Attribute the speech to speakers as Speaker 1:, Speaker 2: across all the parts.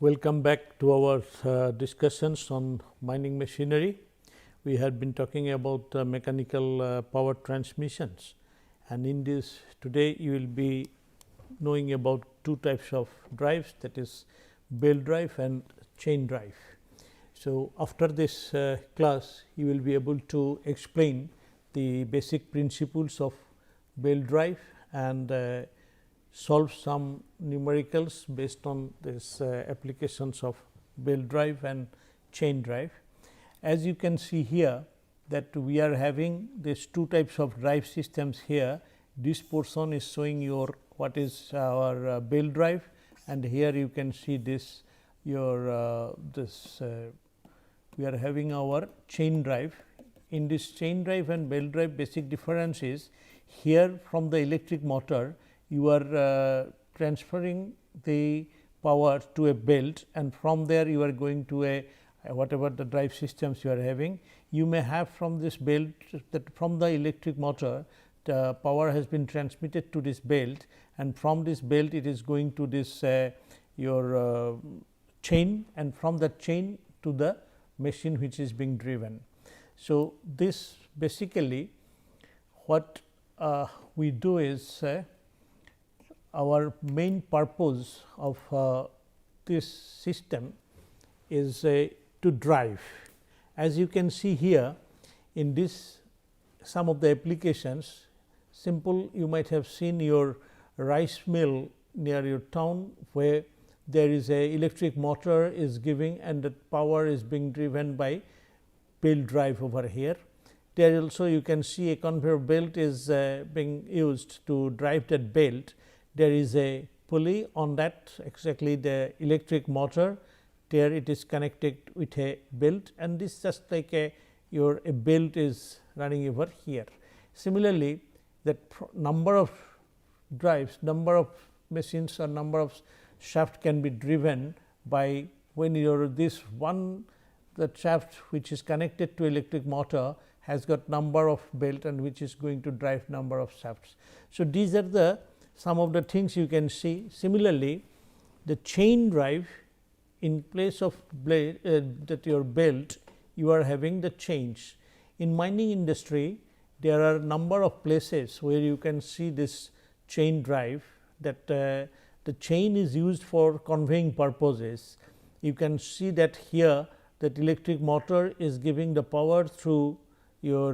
Speaker 1: Welcome back to our discussions on mining machinery. We have been talking about mechanical power transmissions, and in this today you will be knowing about two types of drives, that is belt drive and chain drive. So, after this class you will be able to explain the basic principles of belt drive and solve some numericals based on this applications of belt drive and chain drive. As you can see here that we are having these two types of drive systems here. This portion is showing your what is our belt drive, and here you can see this your we are having our chain drive. In this chain drive and belt drive, basic difference is here from the electric motor you are transferring the power to a belt, and from there you are going to a whatever the drive systems you are having. You may have from this belt that from the electric motor the power has been transmitted to this belt, and from this belt it is going to this your chain, and from that chain to the machine which is being driven. So, this basically what we do is our main purpose of this system is to drive. As you can see here in this some of the applications, simple, you might have seen your rice mill near your town where there is a electric motor is giving and that power is being driven by belt drive over here. There also you can see a conveyor belt is being used to drive that belt. There is a pulley on that, exactly the electric motor, there it is connected with a belt, and this just like a belt is running over here. Similarly, that number of drives, number of machines or number of shaft can be driven by when your this one the shaft which is connected to electric motor has got number of belt and which is going to drive number of shafts. So, these are the some of the things you can see. Similarly, the chain drive, in place of blade that your belt you are having the chains. In mining industry there are number of places where you can see this chain drive, that the chain is used for conveying purposes. You can see that here that electric motor is giving the power through your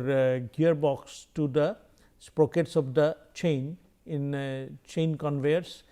Speaker 1: gearbox to the sprockets of the chain in chain conveyors.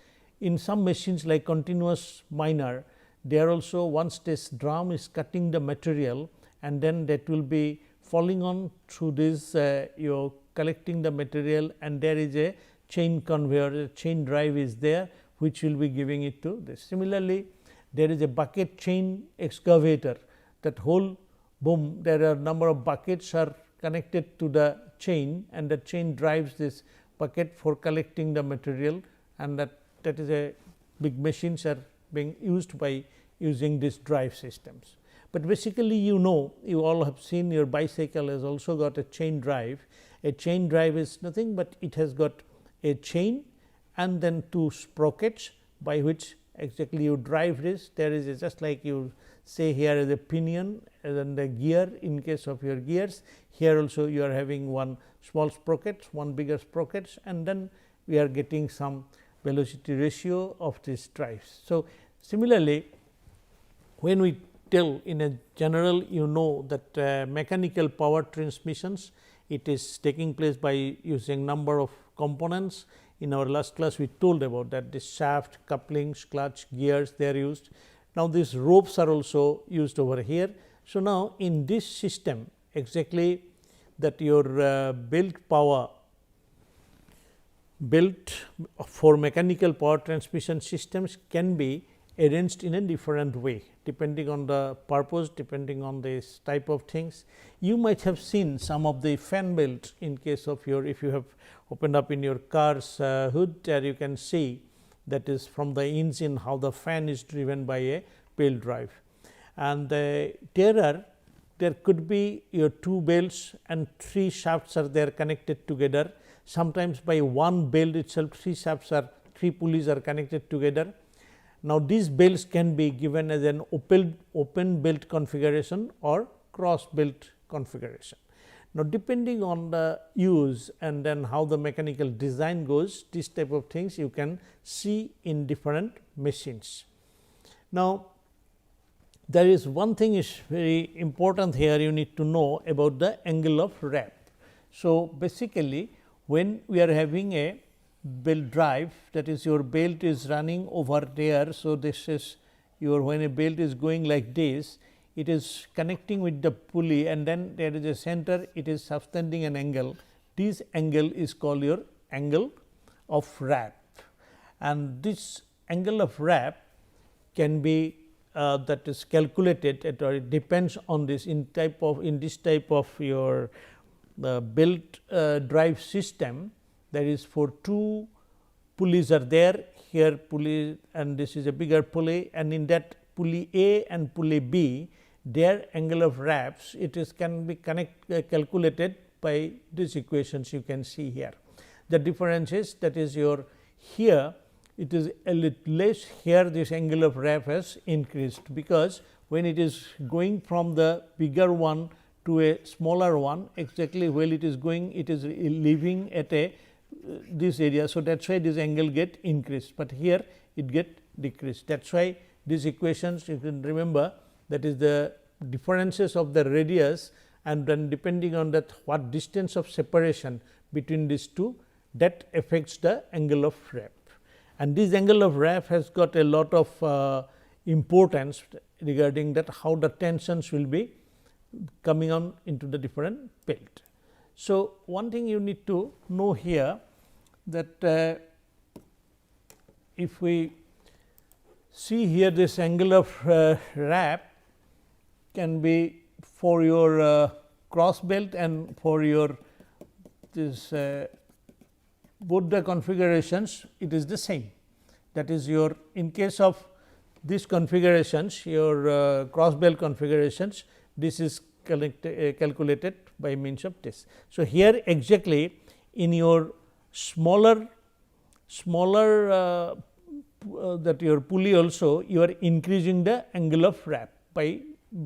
Speaker 1: In some machines like continuous miner, there also once this drum is cutting the material, and then that will be falling on through this you are collecting the material, and there is a chain conveyor, a chain drive is there which will be giving it to this. Similarly, there is a bucket chain excavator, that whole boom there are number of buckets are connected to the chain, and the chain drives this bucket for collecting the material, and that is a big machines are being used by using these drive systems. But basically you all have seen your bicycle has also got a chain drive. A chain drive is nothing but it has got a chain and then two sprockets by which exactly you drive this. There is just like you say here is a pinion and then the gear in case of your gears. Here also you are having one small sprocket, one bigger sprockets, and then we are getting some velocity ratio of these drives. So, similarly, when we tell in a general that mechanical power transmissions, it is taking place by using number of components. In our last class we told about that this shaft, couplings, clutch, gears they are used. Now, these ropes are also used over here. So, now in this system exactly that your belt power belt for mechanical power transmission systems can be arranged in a different way depending on the purpose, depending on this type of things. You might have seen some of the fan belts in case of your, if you have opened up in your car's hood, there you can see that is from the engine how the fan is driven by a belt drive. And there could be your two belts and three shafts are there connected together. Sometimes by one belt itself three pulleys are connected together. Now, these belts can be given as an open belt configuration or cross belt configuration. Now, depending on the use and then how the mechanical design goes, this type of things you can see in different machines. Now, there is one thing is very important here, you need to know about the angle of wrap. So, basically when we are having a belt drive, that is your belt is running over there. So, this is your, when a belt is going like this, it is connecting with the pulley and then there is a center, it is subtending an angle. This angle is called your angle of wrap, and this angle of wrap can be that is calculated or it depends on this in this type of your belt drive system. That is, for two pulleys are there, here pulley and this is a bigger pulley, and in that pulley A and pulley B, their angle of wraps it is can be calculated by these equations you can see here. The difference is, that is your, here it is a little less, here this angle of wrap has increased, because when it is going from the bigger one to a smaller one, exactly while it is going, it is leaving at a this area. So, that is why this angle get increased, but here it get decreased. That is why these equations you can remember, that is the differences of the radius, and then depending on that what distance of separation between these two, that affects the angle of wrap. And this angle of wrap has got a lot of importance regarding that how the tensions will be coming on into the different belt. So, one thing you need to know here, that if we see here, this angle of wrap can be for your cross belt and for your this both the configurations it is the same. That is your, in case of these configurations, your cross belt configurations, this is calculated by means of this. So, here exactly in your smaller that your pulley also, you are increasing the angle of wrap by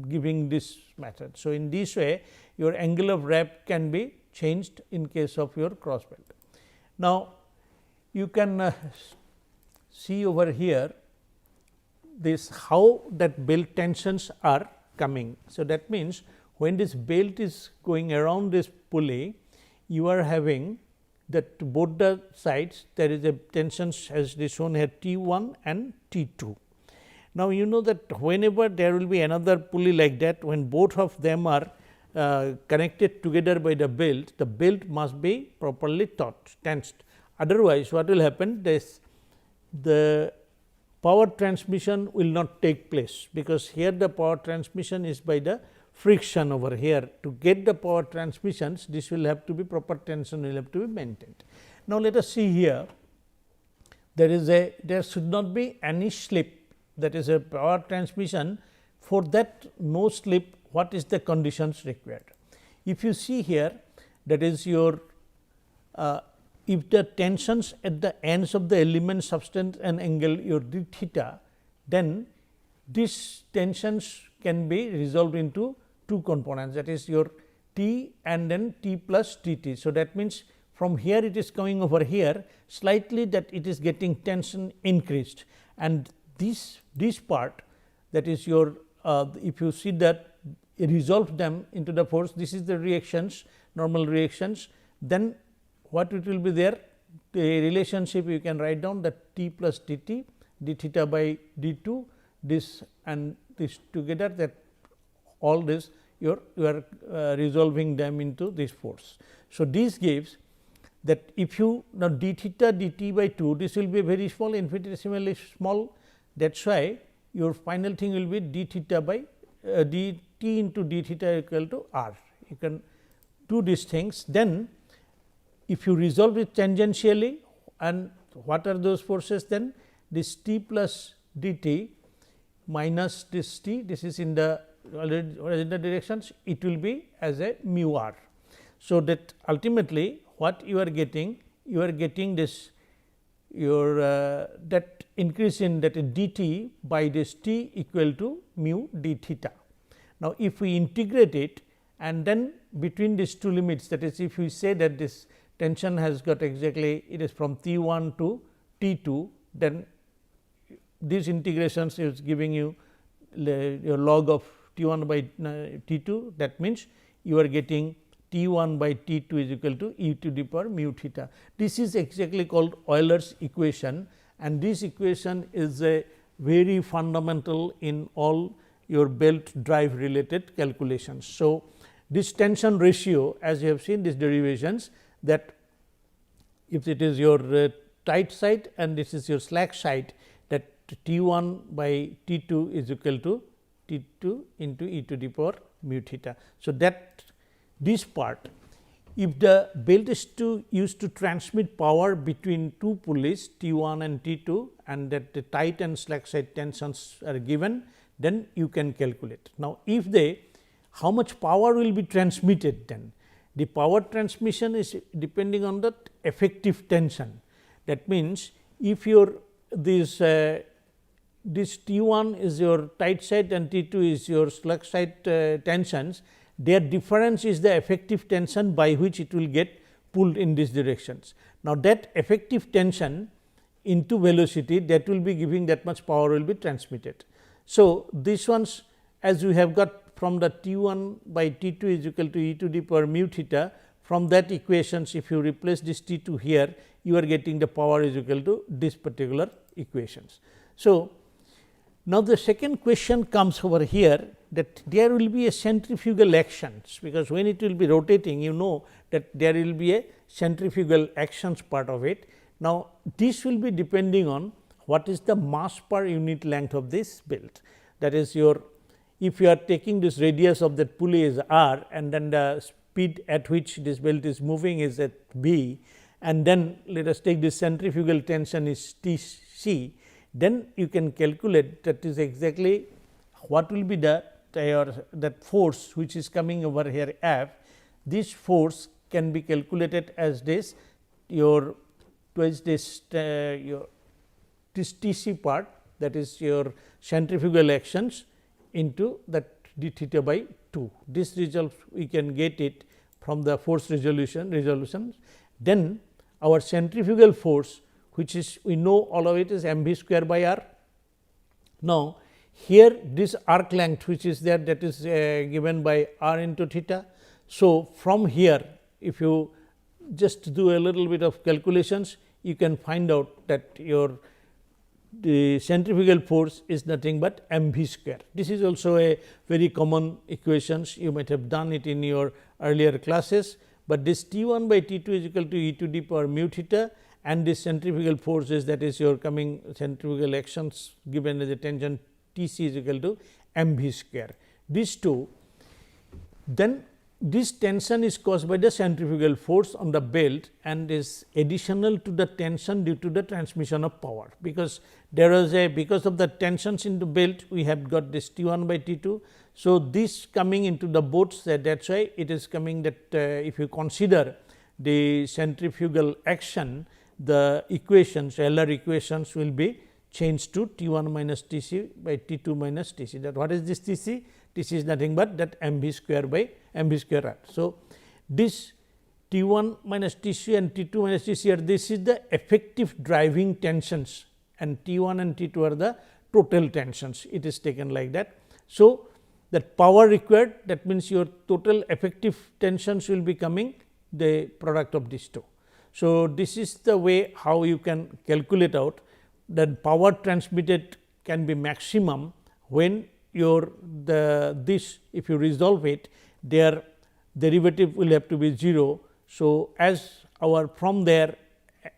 Speaker 1: giving this method. So, in this way your angle of wrap can be changed in case of your cross belt. Now, you can see over here this how that belt tensions are coming. So, that means, when this belt is going around this pulley, you are having that both the sides there is a tensions as this shown here T1 and T2. Now, you know that whenever there will be another pulley like that, when both of them are connected together by the belt must be properly tensed. Otherwise, what will happen, this the power transmission will not take place, because here the power transmission is by the friction over here. To get the power transmissions, this will have to be, proper tension will have to be maintained. Now, let us see here, there should not be any slip, that is a power transmission. For that no slip, what is the conditions required? If you see here, that is your if the tensions at the ends of the element subtend an angle your d theta, then these tensions can be resolved into two components, that is your T and then T plus T T. So, that means, from here it is coming over here slightly, that it is getting tension increased, and this part, that is your if you see that resolve them into the force, this is the reactions, normal reactions, then what it will be there, the relationship you can write down that T plus d t, d theta by d 2, this and this together, that all this you are resolving them into this force. So, this gives that if you now d theta d t by 2, this will be very small, infinitesimally small, that is why your final thing will be d theta by d t into d theta equal to r. You can do these things. Then if you resolve it tangentially, and what are those forces, then this t plus d t minus this t, this is in the horizontal directions, it will be as a mu r. So, that ultimately what you are getting this your that increase in that is dt by this t equal to mu d theta. Now, if we integrate it and then between these two limits, that is if we say that this tension has got exactly it is from T 1 to T 2, then these integrations is giving you your log of T 1 by T 2, that means you are getting T 1 by T 2 is equal to e to the power mu theta. This is exactly called Euler's equation, and this equation is a very fundamental in all your belt drive related calculations. So, this tension ratio, as you have seen these derivations, that if it is your tight side and this is your slack side, that T 1 by T 2 is equal to T 2 into e to the power mu theta. So, that this part, if the belt is used to transmit power between two pulleys T 1 and T 2 and that the tight and slack side tensions are given, then you can calculate. Now, if they how much power will be transmitted, then the power transmission is depending on the effective tension. That means, if your this T 1 is your tight side and T 2 is your slack side tensions, their difference is the effective tension by which it will get pulled in these directions. Now, that effective tension into velocity, that will be giving that much power will be transmitted. So, these ones, as we have got from the T 1 by T 2 is equal to e to the power mu theta, from that equations if you replace this T 2 here, you are getting the power is equal to this particular equations. So, now the second question comes over here, that there will be a centrifugal actions, because when it will be rotating, you know that there will be a centrifugal actions part of it. Now, this will be depending on what is the mass per unit length of this belt. That is your, if you are taking this radius of that pulley is r, and then the speed at which this belt is moving is at b, and then let us take this centrifugal tension is T c, then you can calculate that is exactly what will be the that force which is coming over here F. This force can be calculated as this your twice this your this T c part, that is your centrifugal actions into that d theta by 2. This result we can get it from the force resolutions. Then our centrifugal force, which is we know all of it is m v square by r. Now, here this arc length which is there, that is given by r into theta. So, from here if you just do a little bit of calculations, you can find out that your the centrifugal force is nothing but m v square. This is also a very common equations, you might have done it in your earlier classes, but this T 1 by T 2 is equal to e to the power mu theta, and this centrifugal forces, that is your coming centrifugal actions given as a tension T c is equal to m v square. These two, then this tension is caused by the centrifugal force on the belt and is additional to the tension due to the transmission of power, because there is a, because of the tensions in the belt we have got this T 1 by T 2. So, this coming into the boats, that is why it is coming that if you consider the centrifugal action, the equations Euler equations will be changed to T 1 minus T c by T 2 minus T c. That what is this T c? This is nothing but that m v square by m v square r. So, this T 1 minus T c and T 2 minus T c are, this is the effective driving tensions, and T 1 and T 2 are the total tensions, it is taken like that. So, that power required, that means your total effective tensions will be coming the product of these two. So, this is the way how you can calculate out that power transmitted can be maximum when your this, if you resolve it, their derivative will have to be 0. So, as our from there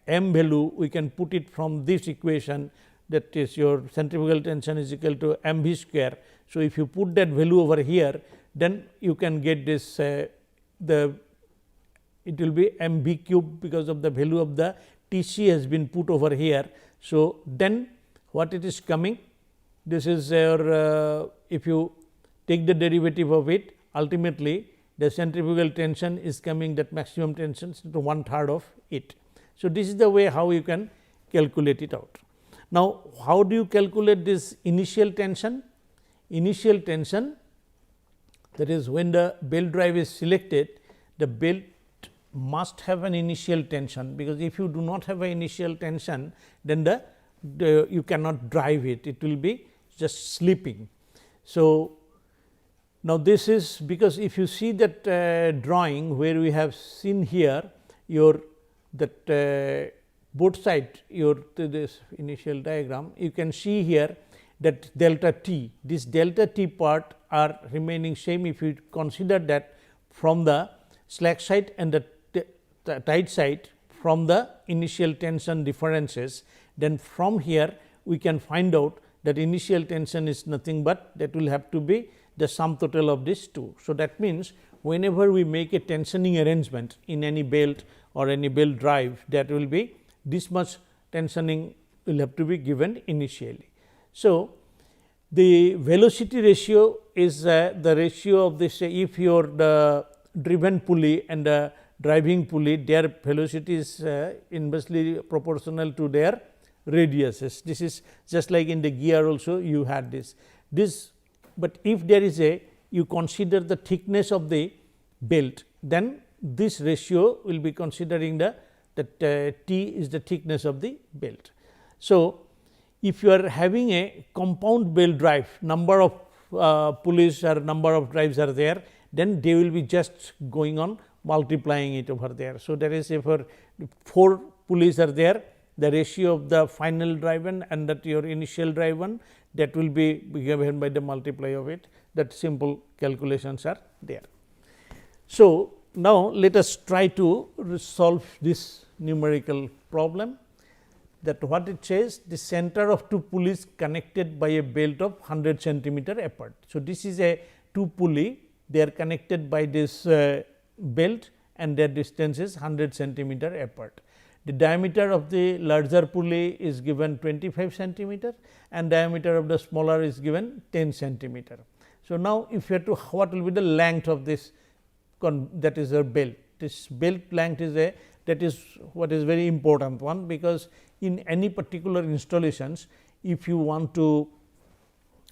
Speaker 1: m value we can put it from this equation, that is your centrifugal tension is equal to m v square. So, if you put that value over here, then you can get this the it will be m v cube, because of the value of the T c has been put over here. So, then what it is coming, this is your if you take the derivative of it, ultimately the centrifugal tension is coming that maximum tension to 1/3 of it. So, this is the way how you can calculate it out. Now, how do you calculate this initial tension? Initial tension, that is when the belt drive is selected, the belt must have an initial tension, because if you do not have an initial tension, then you cannot drive it, it will be just slipping. So, now this is because if you see that drawing where we have seen here your that both side your this initial diagram, you can see here that delta t, this delta t part are remaining same if you consider that from the slack side and the tight side from the initial tension differences, then from here we can find out that initial tension is nothing but that will have to be the sum total of these two. So, that means, whenever we make a tensioning arrangement in any belt or any belt drive, that will be this much tensioning will have to be given initially. So, the velocity ratio is the ratio of this, if your the driven pulley and the driving pulley, their velocity is inversely proportional to their radiuses. This is just like in the gear also you had this. But if there is you consider the thickness of the belt, then this ratio will be considering that T is the thickness of the belt. So, if you are having a compound belt drive, number of pulleys or number of drives are there, then they will be just going on multiplying it over there. So, there is if 4 pulleys are there, the ratio of the final driven and that your initial driven, that will be given by the multiply of it, that simple calculations are there. So, now let us try to solve this numerical problem, that what it says, the center of 2 pulleys connected by a belt of 100 centimeter apart. So, this is a 2 pulley, they are connected by this belt and their distance is 100 centimeter apart. The diameter of the larger pulley is given 25 centimeter and diameter of the smaller is given 10 centimeter. So, now if you have to, what will be the length of this, that is a belt. This belt length is that is what is very important one, because in any particular installations, if you want to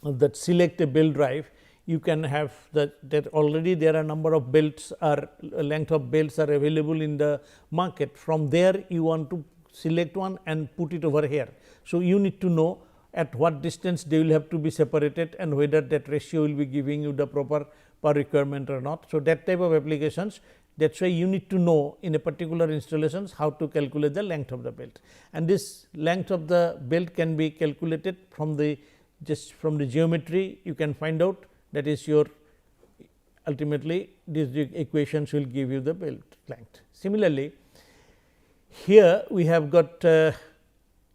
Speaker 1: that select a belt drive, you can have that already there are number of belts or length of belts are available in the market. From there you want to select one and put it over here. So, you need to know at what distance they will have to be separated and whether that ratio will be giving you the proper per requirement or not. So, that type of applications, that is why you need to know in a particular installations how to calculate the length of the belt, and this length of the belt can be calculated from the just from the geometry you can find out, that is your ultimately these equations will give you the belt length. Similarly, here we have got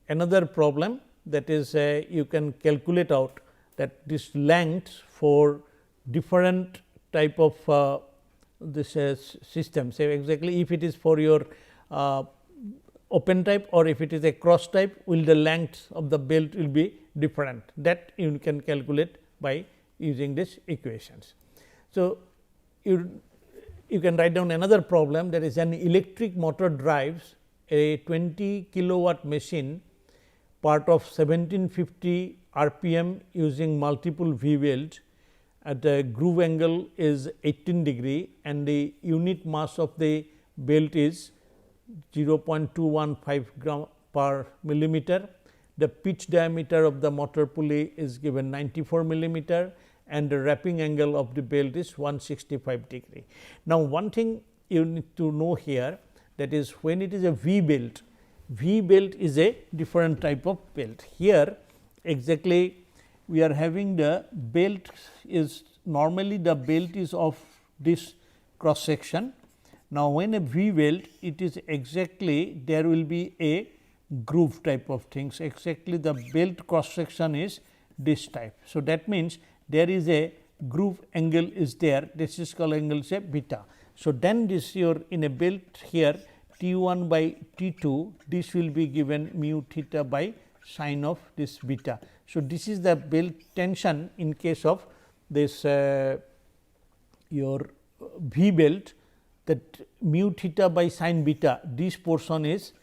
Speaker 1: another problem, that is you can calculate out that this length for different type of this system. Say exactly if it is for your open type or if it is a cross type, will the length of the belt will be different, that you can calculate by using these equations. So, you can write down another problem, that is an electric motor drives a 20 kilowatt machine part of 1750 RPM using multiple V weld at the groove angle is 18 degree and the unit mass of the belt is 0.215 gram per millimeter. The pitch diameter of the motor pulley is given 94 millimeter and the wrapping angle of the belt is 165 degree. Now, one thing you need to know here, that is when it is a V belt is a different type of belt. Here exactly we are having the belt is normally the belt is of this cross section. Now, when a V weld, it is exactly there will be a groove type of things, exactly the belt cross section is this type. So, that means there is a groove angle is there, this is called angle say beta. So, then this your in a belt here T 1 by T 2, this will be given mu theta by sine of this beta. So, this is the belt tension in case of this your V belt, that mu theta by sine beta, this portion is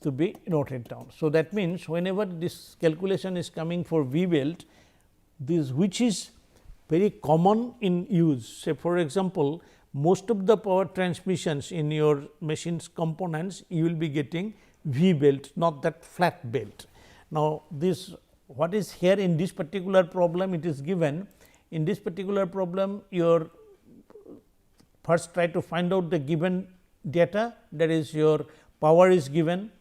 Speaker 1: to be noted down. So, that means, whenever this calculation is coming for V belt, this which is very common in use. Say for example, most of the power transmissions in your machine's components, you will be getting V belt, not that flat belt. Now, this what is here in this particular problem, it is given in this particular problem, your first try to find out the given data, that is your power is given,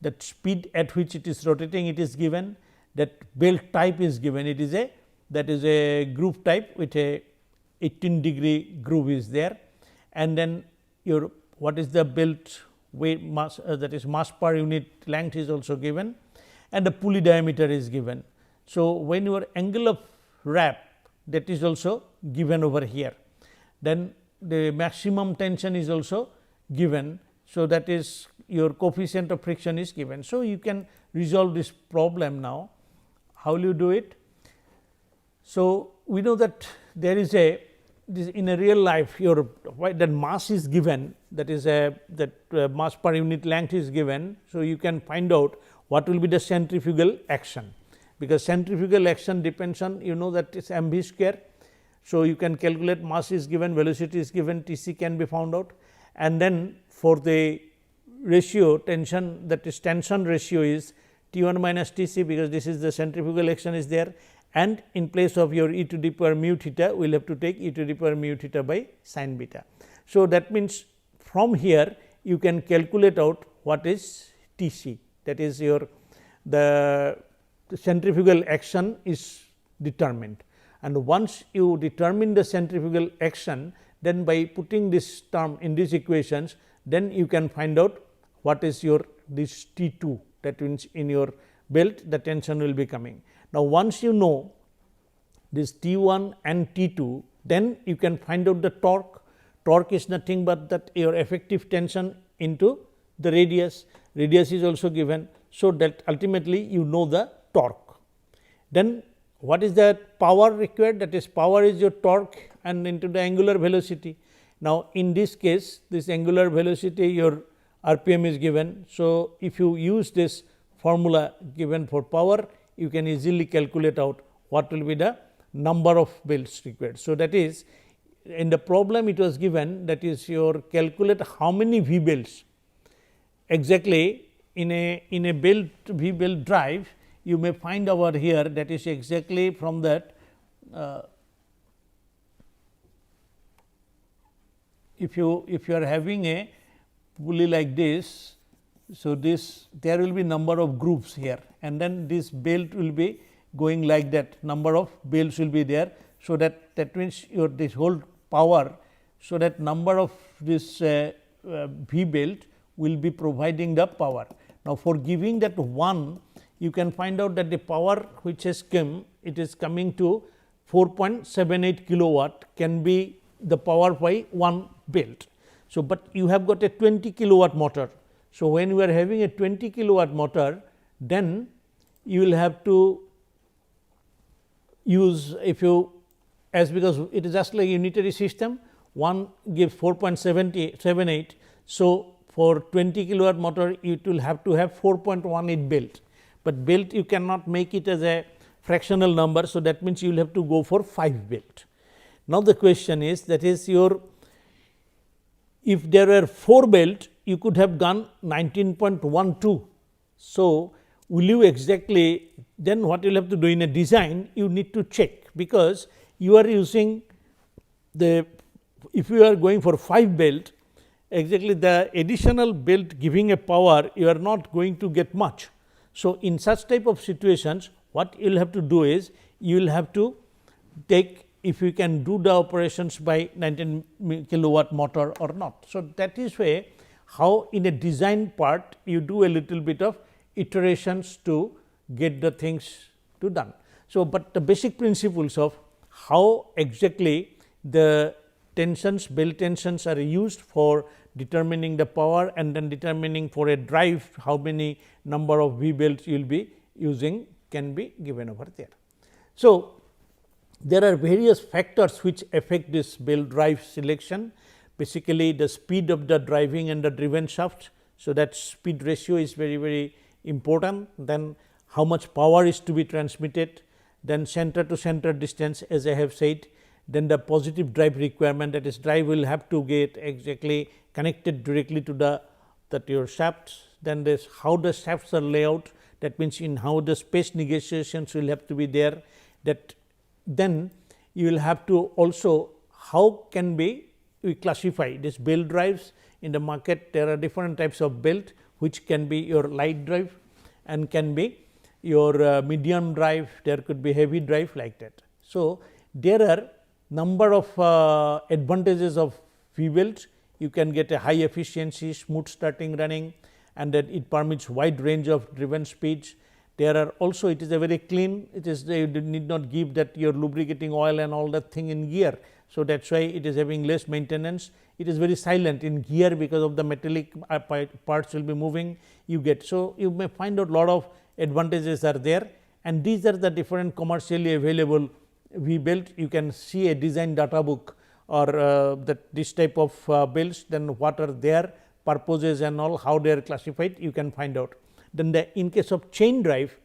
Speaker 1: that speed at which it is rotating it is given, that belt type is given, it is a that is a groove type with a 18-degree groove is there, and then your what is the belt weight mass, that is mass per unit length is also given, and the pulley diameter is given. So, when your angle of wrap, that is also given over here, then the maximum tension is also given. So, that is your coefficient of friction is given. So, you can resolve this problem now. How will you do it? So, we know that there is a this in a real life your that mass is given, that is a mass per unit length is given. So, you can find out what will be the centrifugal action, because centrifugal action depends on that is mv square. So, you can calculate mass is given, velocity is given, T c can be found out, and then for the ratio tension, that is tension ratio is T 1 minus T c, because this is the centrifugal action is there, and in place of your e to the power mu theta, we will have to take e to the power mu theta by sin beta. So, that means, from here you can calculate out what is T c, that is your the centrifugal action is determined, and once you determine the centrifugal action, then by putting this term in these equations, then you can find out what is your this T 2, that means in your belt the tension will be coming. Now, once you know this T 1 and T 2, then you can find out the torque. Torque is nothing but that your effective tension into the radius, radius is also given. So, that ultimately you know the torque. Then what is the power required, that is power is your torque and into the angular velocity. Now, in this case this angular velocity your RPM is given. So, if you use this formula given for power, you can easily calculate out what will be the number of belts required. So, that is in the problem it was given, that is your calculate how many V belts exactly in a belt V belt drive, you may find over here, that is exactly from that if you are having a pulley like this. So, this there will be number of grooves here, and then this belt will be going like that, number of belts will be there. So, that means your this whole power. So, that number of this V belt will be providing the power. Now, for giving that 1, you can find out that the power which has come, it is coming to 4.78 kilowatt can be the power by 1 belt. So, but you have got a 20 kilowatt motor. So, when you are having a 20 kilowatt motor, then you will have to use, if you as because it is just like unitary system, one gives 4.78. So, for 20 kilowatt motor it will have to have 4.18 belt, but belt you cannot make it as a fractional number. So, that means you will have to go for 5 belt. Now, the question is, that is your if there were 4 belt, you could have gone 19.12. So, will you exactly, then what you will have to do in a design, you need to check, because you are using the, if you are going for 5 belt, exactly the additional belt giving a power, you are not going to get much. So, in such type of situations, what you will have to do is, you will have to take, if you can do the operations by 19 kilowatt motor or not. So, that is way how in a design part you do a little bit of iterations to get the things to done. So, but the basic principles of how exactly the tensions, belt tensions are used for determining the power, and then determining for a drive how many number of V belts you will be using can be given over there. So, there are various factors which affect this belt drive selection, basically the speed of the driving and the driven shaft. So, that speed ratio is very important. Then how much power is to be transmitted, then center to center distance, as I have said, then the positive drive requirement, that is drive will have to get exactly connected directly to the your shafts. Then this how the shafts are laid out, that means in how the space negotiations will have to be there. That then you will have to also how can we classify this belt drives in the market. There are different types of belt, which can be your light drive and can be your medium drive, there could be heavy drive, like that. So, there are number of advantages of V belt. You can get a high efficiency, smooth starting running, and that it permits wide range of driven speeds. There are also, it is a very clean, it is you need not give that your lubricating oil and all that thing in gear. So, that is why it is having less maintenance. It is very silent in gear because of the metallic parts will be moving, you get. So, you may find out lot of advantages are there, and these are the different commercially available V belt. You can see a design data book or that this type of belts, then what are their purposes and all, how they are classified, you can find out. Then in case of chain drive,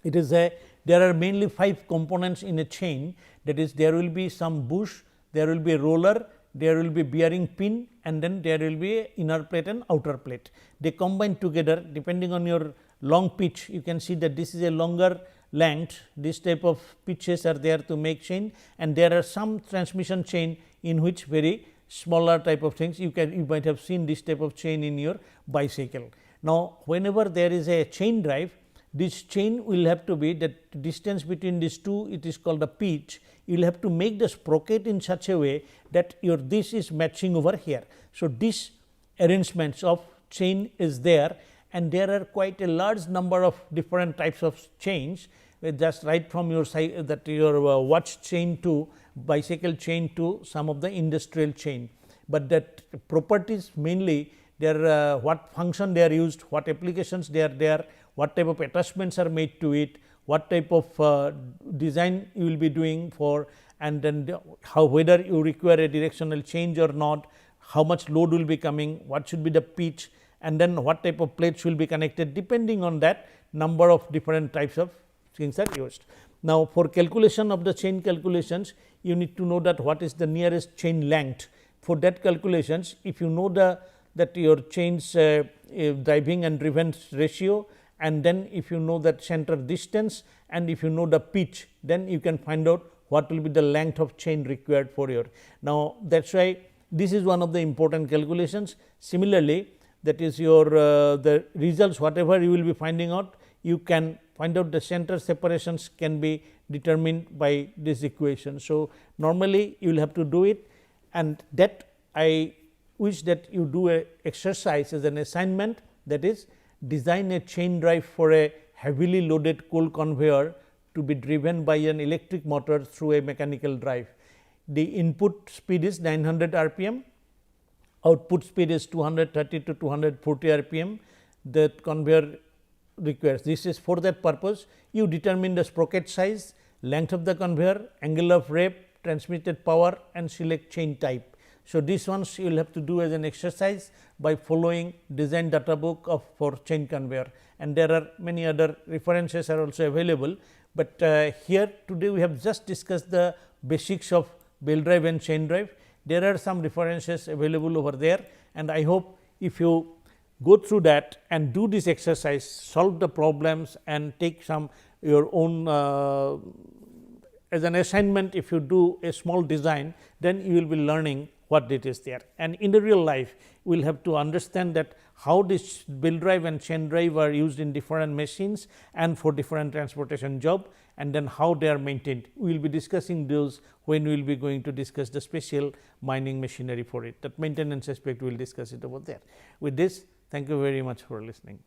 Speaker 1: it is a there are mainly 5 components in a chain, that is there will be some bush, there will be a roller, there will be bearing pin, and then there will be a inner plate and outer plate. They combine together depending on your long pitch. You can see that this is a longer length, this type of pitches are there to make chain, and there are some transmission chain in which very smaller type of things. You might have seen this type of chain in your bicycle. Now, whenever there is a chain drive, this chain will have to be that distance between these two, it is called the pitch. You will have to make the sprocket in such a way that your this is matching over here. So, this arrangements of chain is there, and there are quite a large number of different types of chains, just right from your side that your watch chain to bicycle chain to some of the industrial chain. But that properties mainly their what function they are used, what applications they are there, what type of attachments are made to it, what type of design you will be doing for, and then how whether you require a directional change or not, how much load will be coming, what should be the pitch, and then what type of plates will be connected, depending on that number of different types of things are used. Now, for calculation of the chain calculations, you need to know that what is the nearest chain length. For that calculations, if you know that your chains driving and driven ratio, and then if you know that center distance, and if you know the pitch, then you can find out what will be the length of chain required for your. Now, that is why this is one of the important calculations. Similarly, that is your the results whatever you will be finding out, you can find out the center separations can be determined by this equation. So, normally you will have to do it, and that I wish that you do a exercise as an assignment, that is design a chain drive for a heavily loaded coal conveyor to be driven by an electric motor through a mechanical drive. The input speed is 900 rpm, output speed is 230 to 240 rpm. The conveyor requires, this is for that purpose you determine the sprocket size, length of the conveyor, angle of rep, transmitted power, and select chain type. So, these ones you will have to do as an exercise by following design data book of for chain conveyor, and there are many other references are also available. But here today we have just discussed the basics of belt drive and chain drive. There are some references available over there, and I hope if you go through that and do this exercise, solve the problems and take some your own as an assignment. If you do a small design, then you will be learning what it is there, and in the real life we will have to understand that how this belt drive and chain drive are used in different machines and for different transportation job, and then how they are maintained. We will be discussing those when we will be going to discuss the special mining machinery for it. That maintenance aspect we will discuss it over there. With this, thank you very much for listening.